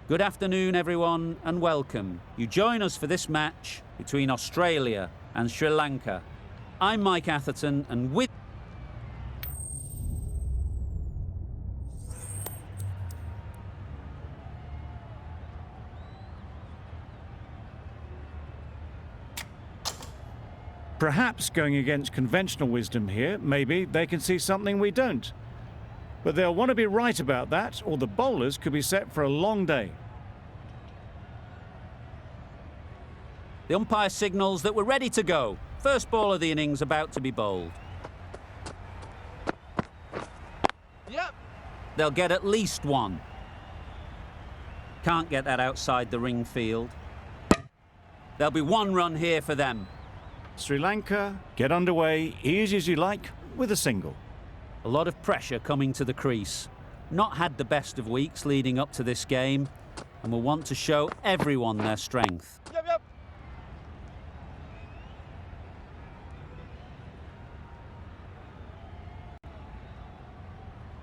Good afternoon, everyone, and welcome. You join us for this match between Australia and Sri Lanka. I'm Mike Atherton, and with... Perhaps going against conventional wisdom here, maybe they can see something we don't. But they'll want to be right about that, or the bowlers could be set for a long day. The umpire signals that we're ready to go. First ball of the innings about to be bowled. Yep. They'll get at least one. Can't get that outside the ring field. There'll be one run here for them. Sri Lanka, get underway, easy as you like, with a single. A lot of pressure coming to the crease. Not had the best of weeks leading up to this game, and will want to show everyone their strength. Yep.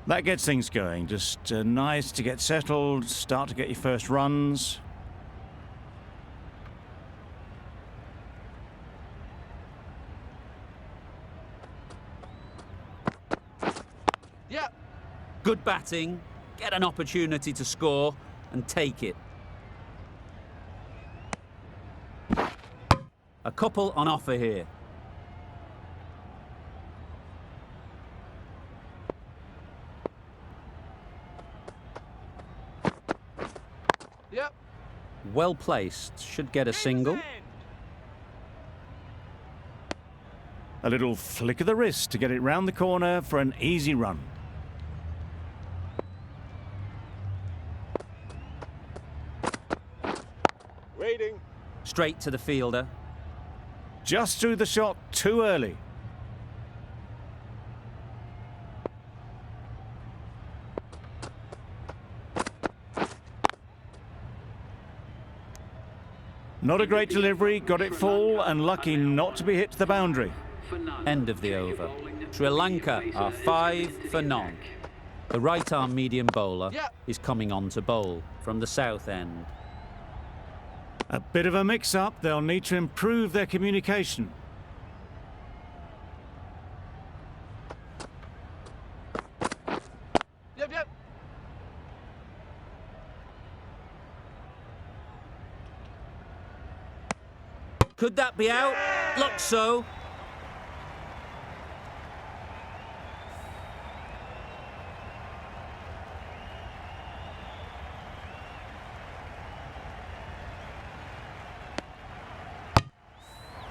That gets things going. Just nice to get settled, start to get your first runs. Yep. Good batting, get an opportunity to score and take it. A couple on offer here. Yep. Well placed, should get a single. A little flick of the wrist to get it round the corner for an easy run. Waiting. Straight to the fielder. Just threw the shot too early. Not a great delivery, got it full and lucky not to be hit to the boundary. End of the over. Sri Lanka are 5 for none. The right-arm medium bowler is coming on to bowl from the south end. A bit of a mix-up, they'll need to improve their communication. Yep. Could that be out? Looks so.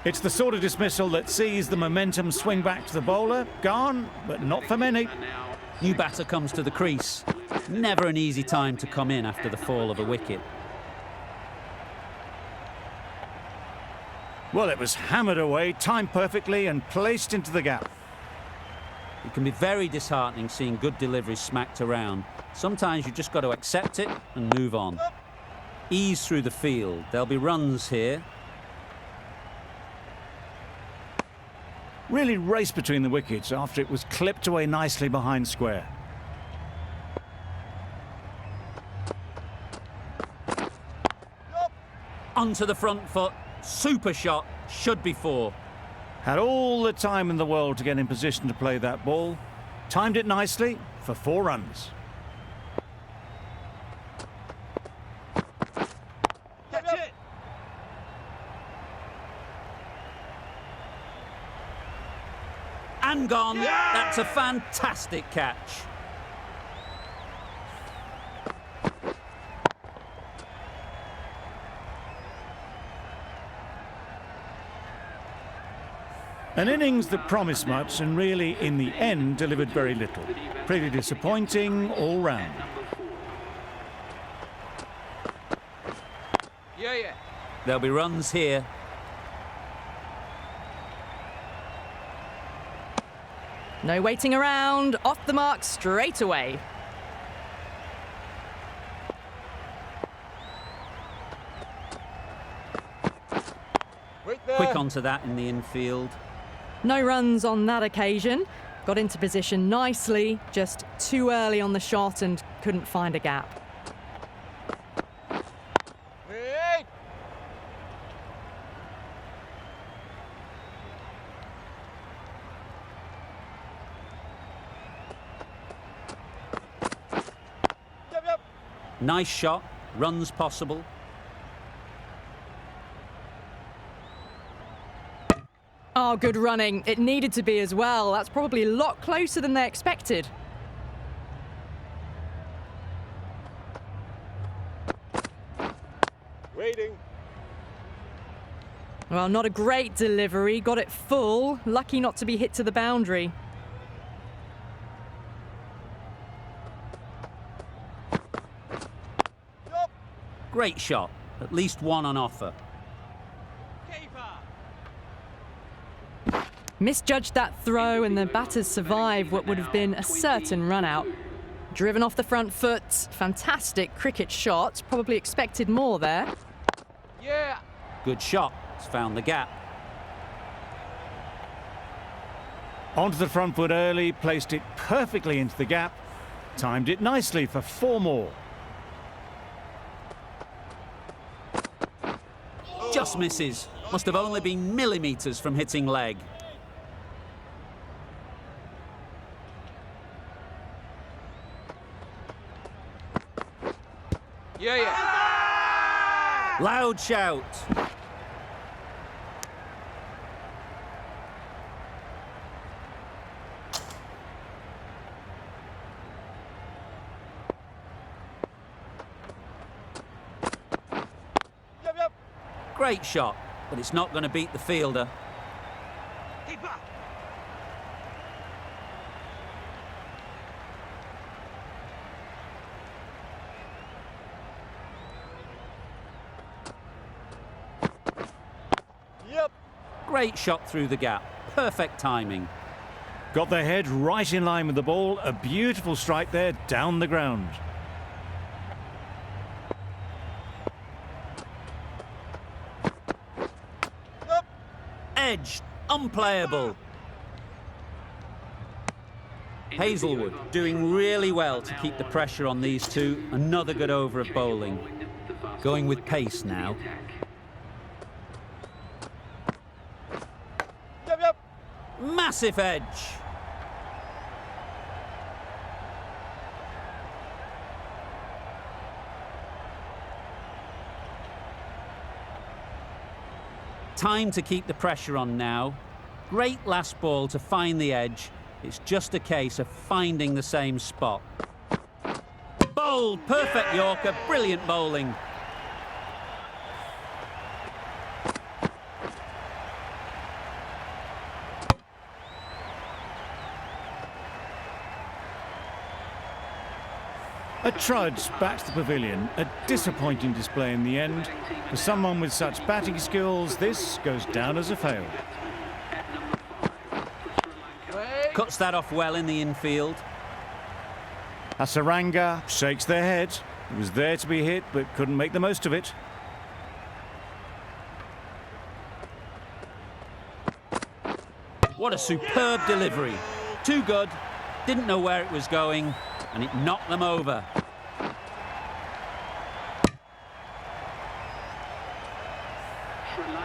It's the sort of dismissal that sees the momentum swing back to the bowler. Gone, but not for many. New batter comes to the crease. Never an easy time to come in after the fall of a wicket. Well, it was hammered away, timed perfectly and placed into the gap. It can be very disheartening seeing good deliveries smacked around. Sometimes you just got to accept it and move on. Ease through the field. There'll be runs here. Really raced between the wickets after it was clipped away nicely behind square. Onto the front foot. Super shot. Should be 4. Had all the time in the world to get in position to play that ball. Timed it nicely for 4 runs. Catch it. And gone. That's a fantastic catch. An innings that promised much and really, in the end, delivered very little. Pretty disappointing all round. Yeah. There'll be runs here. No waiting around, off the mark straight away. Wait there. Quick onto that in the infield. No runs on that occasion. Got into position nicely, just too early on the shot and couldn't find a gap. Nice shot, runs possible. Oh, good running. It needed to be as well. That's probably a lot closer than they expected. Waiting. Well, not a great delivery. Got it full. Lucky not to be hit to the boundary. Yup. Great shot, at least one on offer. Misjudged that throw and the batters survive what would have been a certain run out. Driven off the front foot. Fantastic cricket shot. Probably expected more there. Yeah. Good shot, it's found the gap. Onto the front foot early, placed it perfectly into the gap. Timed it nicely for 4 more. Just misses. Must have only been millimetres from hitting leg. Yeah, yeah. Loud shout. Yep, yep. Great shot, but it's not going to beat the fielder. Keep up. Yep. Great shot through the gap. Perfect timing. Got their head right in line with the ball. A beautiful strike there down the ground. Yep. Edge, unplayable. Hazelwood doing really well to keep the pressure on these two. Another good over of bowling. Going with pace now. Yep, yep. Massive edge. Time to keep the pressure on now. Great last ball to find the edge. It's just a case of finding the same spot. Bowled, perfect Yorker, brilliant bowling. A trudge back to the pavilion. A disappointing display in the end. For someone with such batting skills, this goes down as a fail. Wait. Cuts that off well in the infield. Hasaranga shakes their head. It was there to be hit, but couldn't make the most of it. What a superb delivery. Too good. Didn't know where it was going, and it knocked them over.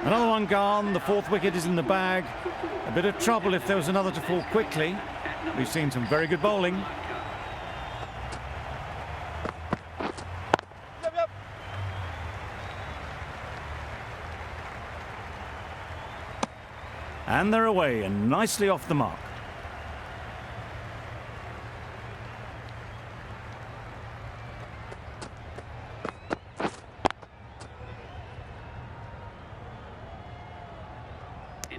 Another one gone. The 4th wicket is in the bag. A bit of trouble if there was another to fall quickly. We've seen some very good bowling. Yep, yep. And they're away and nicely off the mark.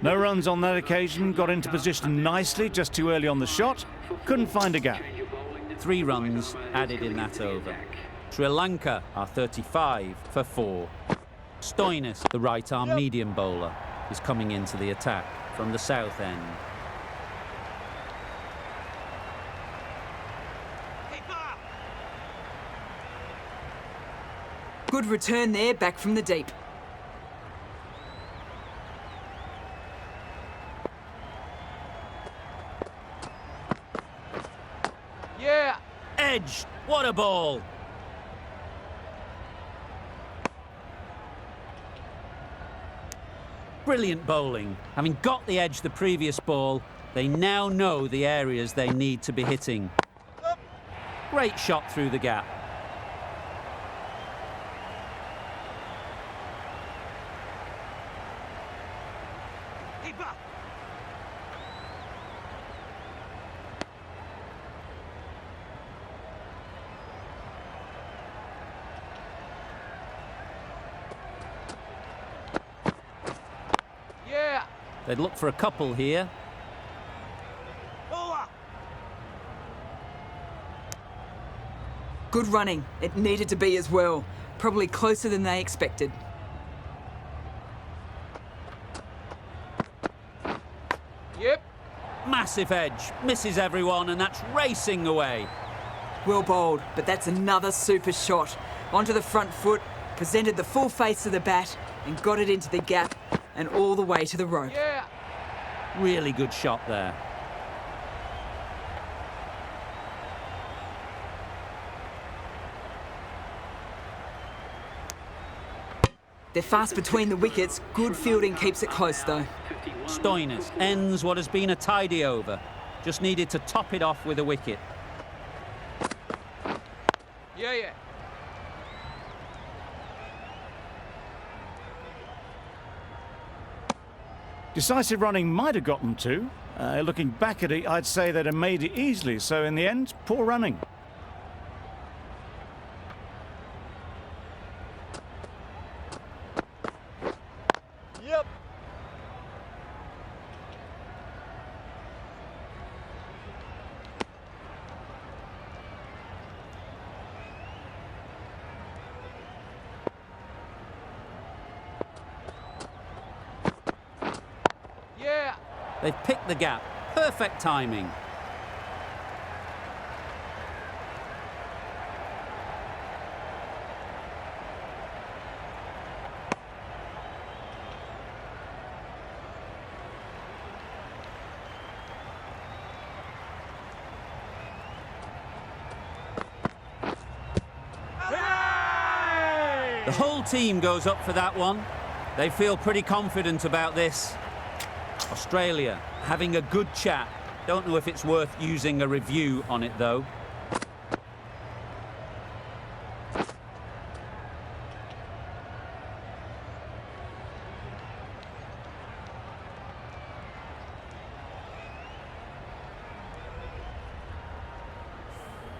No runs on that occasion. Got into position nicely, just too early on the shot. Couldn't find a gap. 3 runs added in that over. Sri Lanka are 35 for 4. Stoinis, the right-arm medium bowler, is coming into the attack from the south end. Good return there, back from the deep. Yeah. Edge, what a ball! Brilliant bowling. Having got the edge the previous ball, they now know the areas they need to be hitting. Yep. Great shot through the gap. Keeper. Yeah. They'd look for a couple here. Over. Good running. It needed to be as well. Probably closer than they expected. Yep. Massive edge, misses everyone, and that's racing away. Well bowled, but that's another super shot. Onto the front foot, presented the full face of the bat, and got it into the gap, and all the way to the rope. Yeah. Really good shot there. They're fast between the wickets. Good fielding keeps it close, though. Stoinis ends what has been a tidy over. Just needed to top it off with a wicket. Yeah, yeah. Decisive running might have got them two. Looking back at it, I'd say they'd have made it easily. So in the end, poor running. Yep. Yeah. They've picked the gap. Perfect timing. The whole team goes up for that one. They feel pretty confident about this. Australia having a good chat. Don't know if it's worth using a review on it though.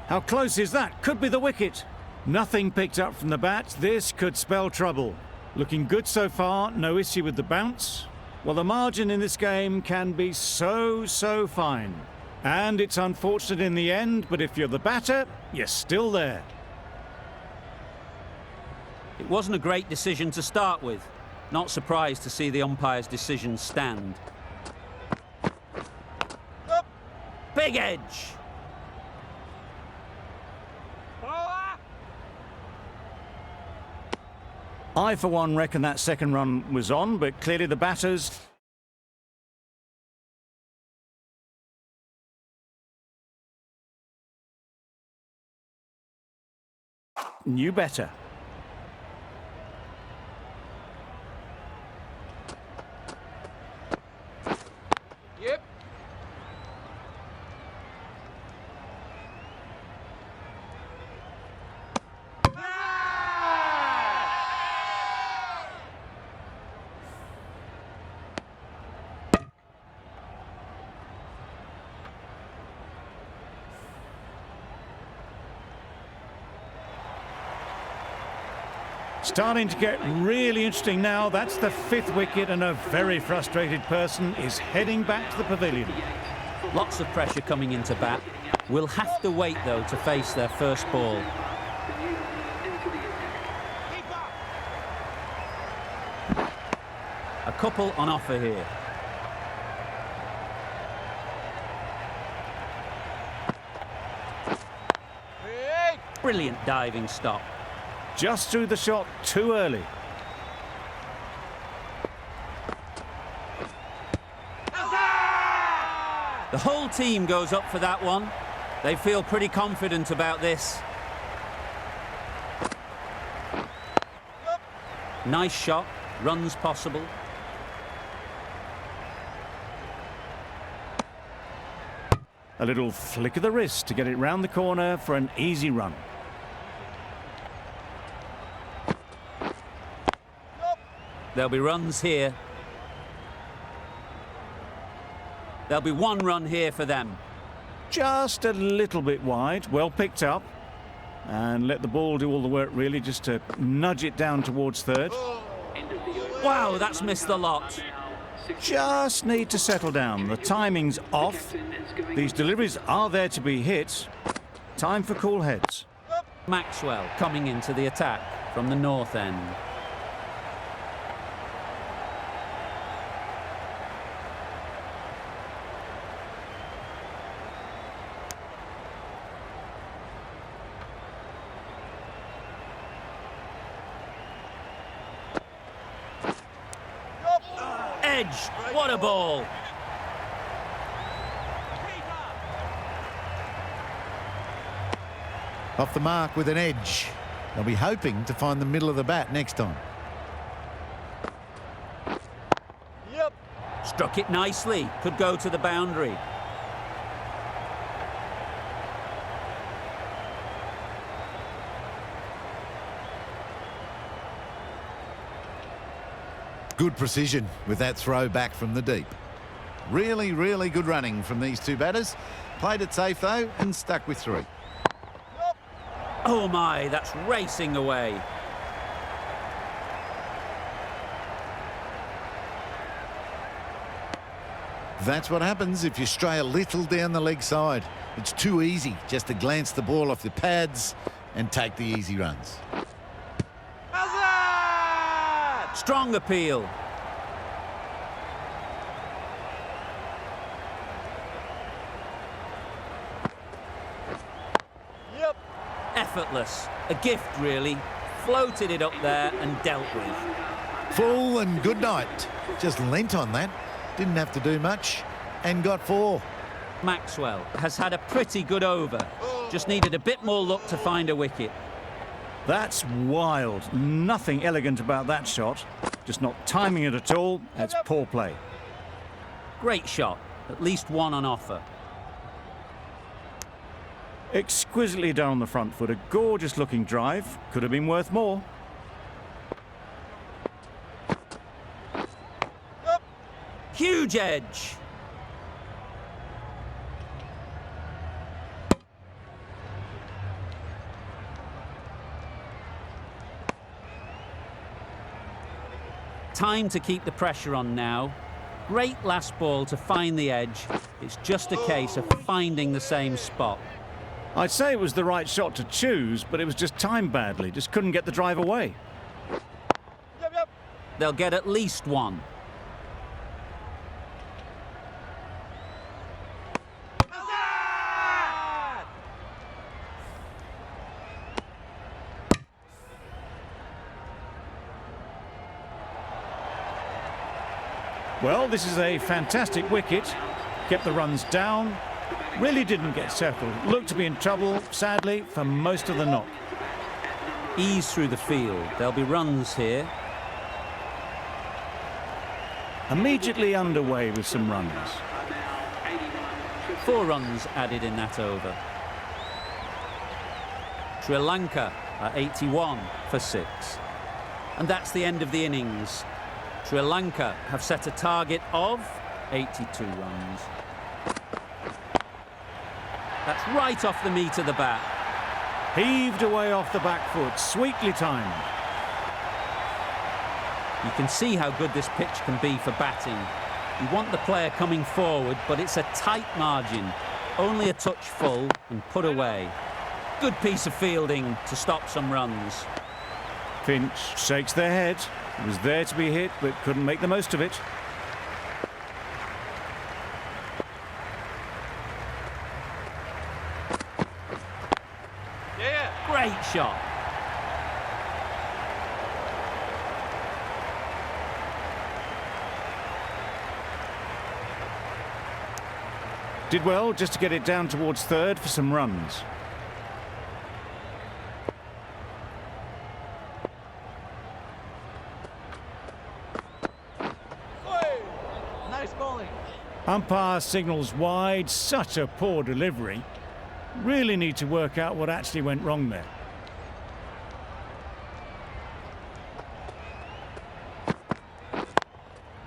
How close is that? Could be the wicket. Nothing picked up from the bat. This could spell trouble. Looking good so far. No issue with the bounce. Well, the margin in this game can be so fine. And it's unfortunate in the end, but if you're the batter, you're still there. It wasn't a great decision to start with. Not surprised to see the umpire's decision stand. Up. Big edge. Over. I, for one, reckon that second run was on, but clearly the batters knew better. Yep. Starting to get really interesting now. That's the fifth wicket, and a very frustrated person is heading back to the pavilion. Lots of pressure coming into bat. Will have to wait though to face their first ball. Keeper. A couple on offer here. Hey. Brilliant diving stop. Just threw the shot too early. The whole team goes up for that one. They feel pretty confident about this. Nice shot, runs possible. A little flick of the wrist to get it round the corner for an easy run. There'll be runs here. There'll be one run here for them. Just a little bit wide, well picked up. And let the ball do all the work really, just to nudge it down towards third. Wow, that's missed the lot. Just need to settle down. The timing's off. These deliveries are there to be hit. Time for cool heads. Maxwell coming into the attack from the north end. Edge, what a ball. Off the mark with an edge. They'll be hoping to find the middle of the bat next time. Yep. Struck it nicely, could go to the boundary. Good precision with that throw back from the deep. Really, really good running from these two batters. Played it safe though and stuck with 3. Oh my, that's racing away. That's what happens if you stray a little down the leg side. It's too easy just to glance the ball off the pads and take the easy runs. Strong appeal. Yep. Effortless. A gift, really. Floated it up there and dealt with. Full and good night. Just leant on that. Didn't have to do much and got 4. Maxwell has had a pretty good over. Just needed a bit more luck to find a wicket. That's wild. Nothing elegant about that shot. Just not timing it at all. That's poor play. Great shot. At least one on offer. Exquisitely done on the front foot. A gorgeous looking drive. Could have been worth more. Huge edge. Time to keep the pressure on now. Great last ball to find the edge. It's just a case of finding the same spot. I'd say it was the right shot to choose, but it was just timed badly. Just couldn't get the drive away. Yep. They'll get at least one. Well, this is a fantastic wicket. Kept the runs down. Really didn't get settled. Looked to be in trouble, sadly, for most of the knock. Ease through the field. There'll be runs here. Immediately underway with some runs. 4 runs added in that over. Sri Lanka are 81 for 6. And that's the end of the innings. Sri Lanka have set a target of 82 runs. That's right off the meat of the bat. Heaved away off the back foot, sweetly timed. You can see how good this pitch can be for batting. You want the player coming forward, but it's a tight margin. Only a touch full and put away. Good piece of fielding to stop some runs. Finch shakes their head. It was there to be hit, but couldn't make the most of it. Yeah. Great shot. Did well just to get it down towards third for some runs. Nice bowling. Umpire signals wide. Such a poor delivery. Really need to work out what actually went wrong there.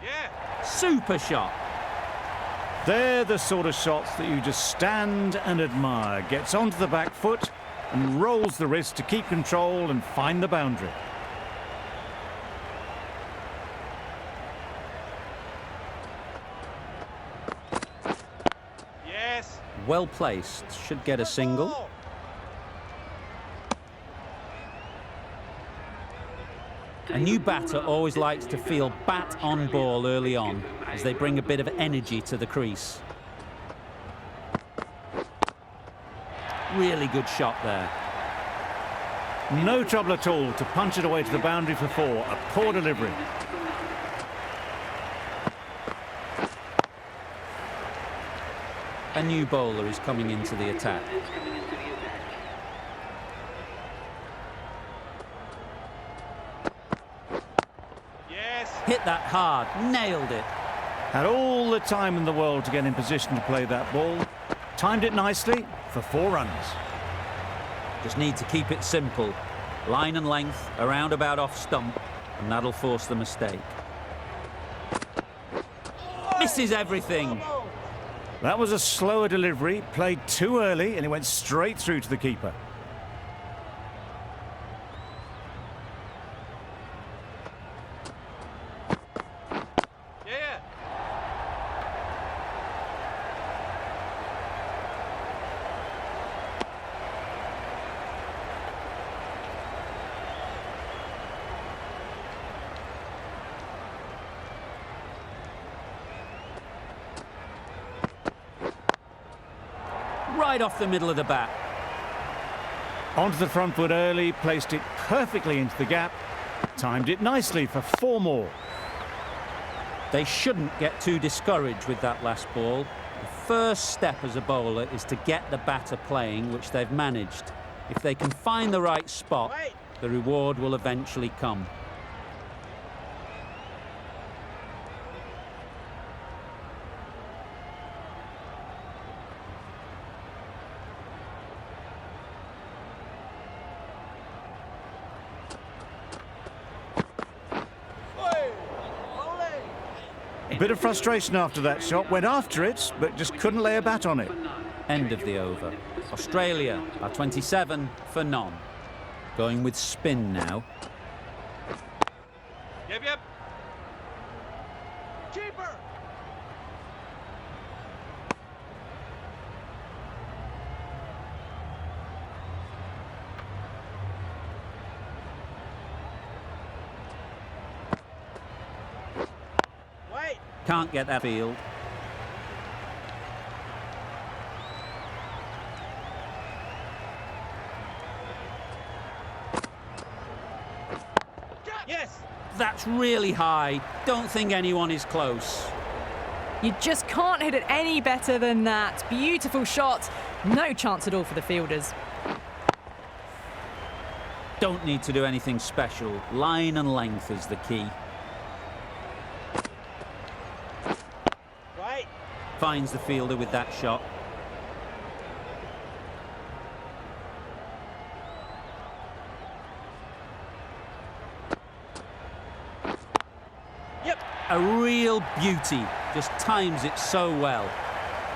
Yeah. Super shot. They're the sort of shots that you just stand and admire. Gets onto the back foot and rolls the wrist to keep control and find the boundary. Yes. Well placed, should get a single. A new batter always likes to feel bat on ball early on, as they bring a bit of energy to the crease. Really good shot there. No trouble at all to punch it away to the boundary for 4. A poor delivery. A new bowler is coming into the attack. Yes. Hit that hard, nailed it. Had all the time in the world to get in position to play that ball. Timed it nicely for 4 runs. Just need to keep it simple. Line and length, around about off stump, and that'll force the mistake. Misses everything. That was a slower delivery, played too early, and it went straight through to the keeper. Yeah. Right off the middle of the bat. Onto the front foot early, placed it perfectly into the gap, timed it nicely for 4 more. They shouldn't get too discouraged with that last ball. The first step as a bowler is to get the batter playing, which they've managed. If they can find the right spot, the reward will eventually come. A bit of frustration after that shot, went after it, but just couldn't lay a bat on it. End of the over. Australia are 27 for none. Going with spin now. Yep. Keeper. Can't get that field. Yes. That's really high. Don't think anyone is close. You just can't hit it any better than that. Beautiful shot. No chance at all for the fielders. Don't need to do anything special. Line and length is the key. Finds the fielder with that shot. Yep. A real beauty. Just times it so well.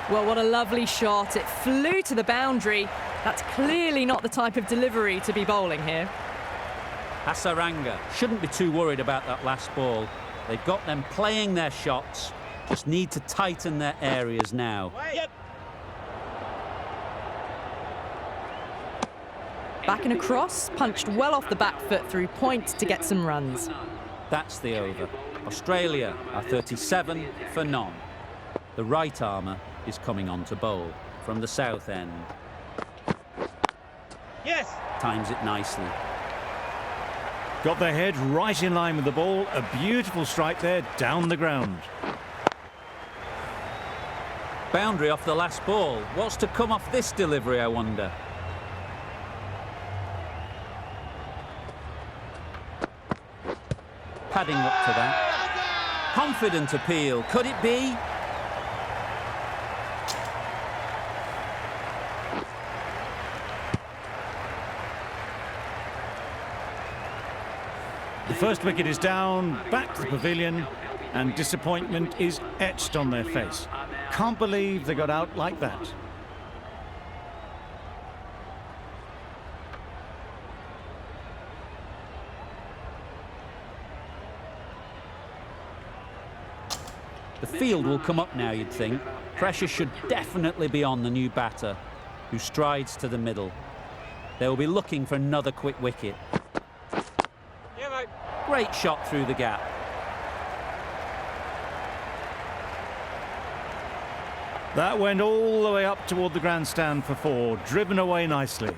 Well, what a lovely shot. It flew to the boundary. That's clearly not the type of delivery to be bowling here. Hasaranga shouldn't be too worried about that last ball. They've got them playing their shots. Just need to tighten their areas now. Yep. Back and across, punched well off the back foot through point to get some runs. That's the over. Australia are 37 for none. The right armour is coming on to bowl from the south end. Yes. Times it nicely. Got their head right in line with the ball. A beautiful strike there down the ground. Boundary off the last ball. What's to come off this delivery, I wonder? Padding up to that. Confident appeal. Could it be? The first wicket is down, back to the pavilion, and disappointment is etched on their face. can't believe they got out like that. The field will come up now, you'd think. Pressure should definitely be on the new batter, who strides to the middle. They will be looking for another quick wicket. Yeah, mate. Great shot through the gap. That went all the way up toward the grandstand for 4, driven away nicely.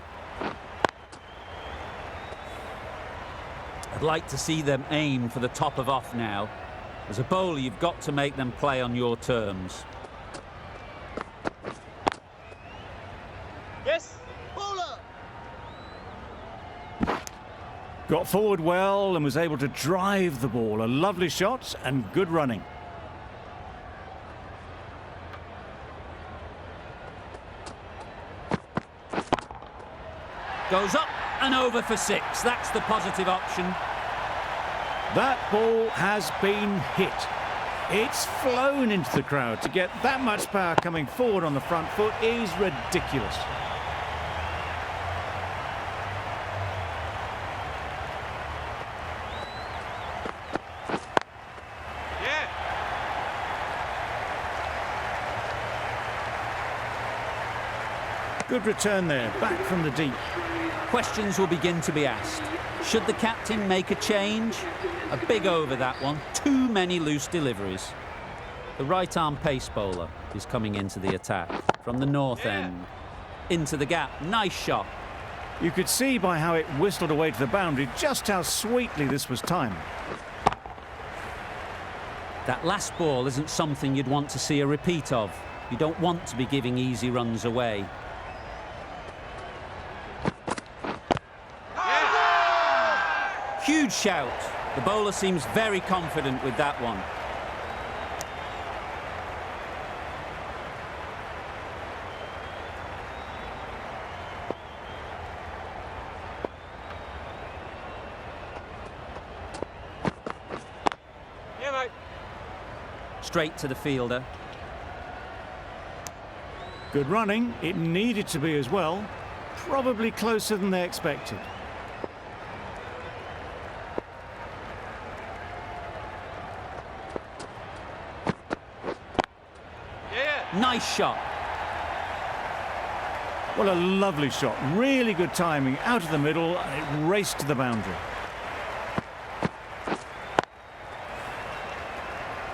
I'd like to see them aim for the top of off now. As a bowler, you've got to make them play on your terms. Yes. Bowler. Got forward well and was able to drive the ball. A lovely shot and good running. Goes up and over for 6. That's the positive option. That ball has been hit. It's flown into the crowd. To get that much power coming forward on the front foot is ridiculous. Yeah. Good return there, back from the deep. Questions will begin to be asked. Should the captain make a change? A big over that one. Too many loose deliveries. The right-arm pace bowler is coming into the attack from the north end. Into the gap. Nice shot. You could see by how it whistled away to the boundary just how sweetly this was timed. That last ball isn't something you'd want to see a repeat of. You don't want to be giving easy runs away. Huge shout. The bowler seems very confident with that one. Yeah, mate. Straight to the fielder. Good running. It needed to be as well. Probably closer than they expected. Nice shot. Well, a lovely shot. Really good timing. Out of the middle, and it raced to the boundary.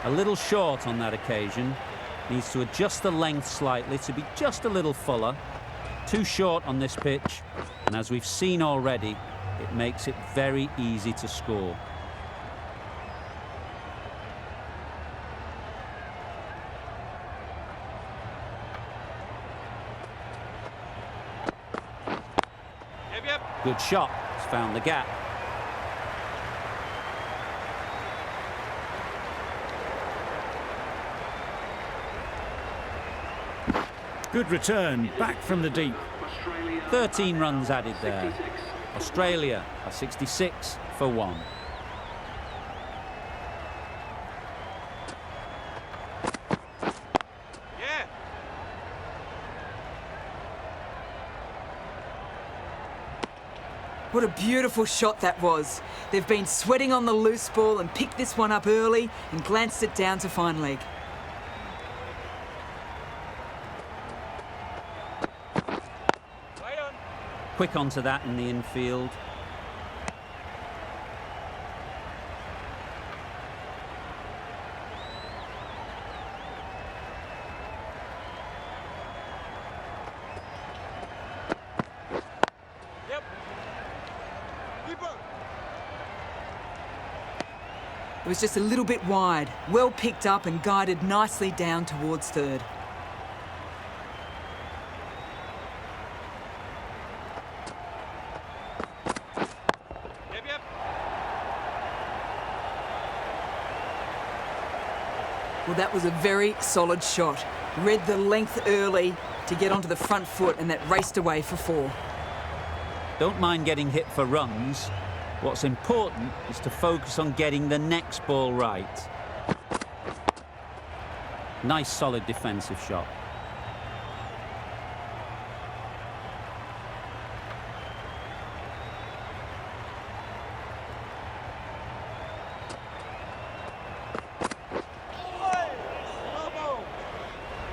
A little short on that occasion. Needs to adjust the length slightly to be just a little fuller. Too short on this pitch. And as we've seen already, it makes it very easy to score. Good shot. It's found the gap. Good return, back from the deep. 13 runs added there. Australia are 66 for 1. What a beautiful shot that was. They've been sweating on the loose ball and picked this one up early and glanced it down to fine leg. Quick onto that in the infield. It was just a little bit wide, well picked up and guided nicely down towards third. Well, that was a very solid shot. Read the length early to get onto the front foot, and that raced away for 4. Don't mind getting hit for runs. What's important is to focus on getting the next ball right. Nice, solid defensive shot.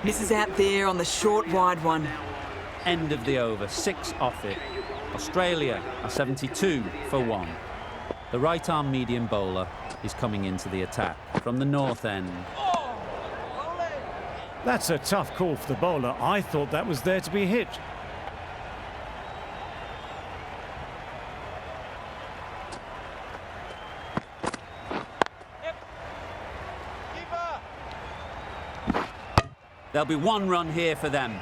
Misses out there on the short, wide one. End of the over, 6 off it. Australia are 72 for 1. The right-arm medium bowler is coming into the attack from the north end. That's a tough call for the bowler. I thought that was there to be hit. There'll be 1 run here for them.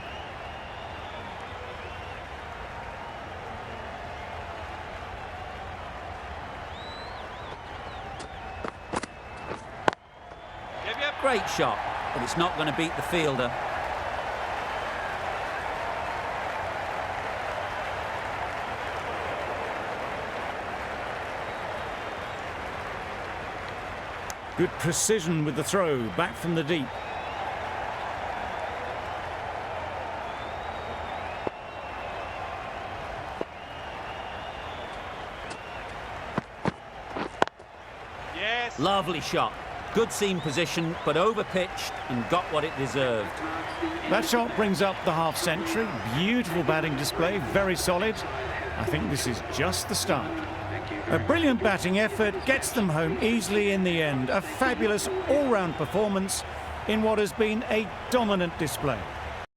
Great shot, but it's not going to beat the fielder. Good precision with the throw, back from the deep. Yes. Lovely shot. Good seam position, but over-pitched and got what it deserved. That shot brings up the half-century. Beautiful batting display, very solid. I think this is just the start. A brilliant batting effort gets them home easily in the end. A fabulous all-round performance in what has been a dominant display.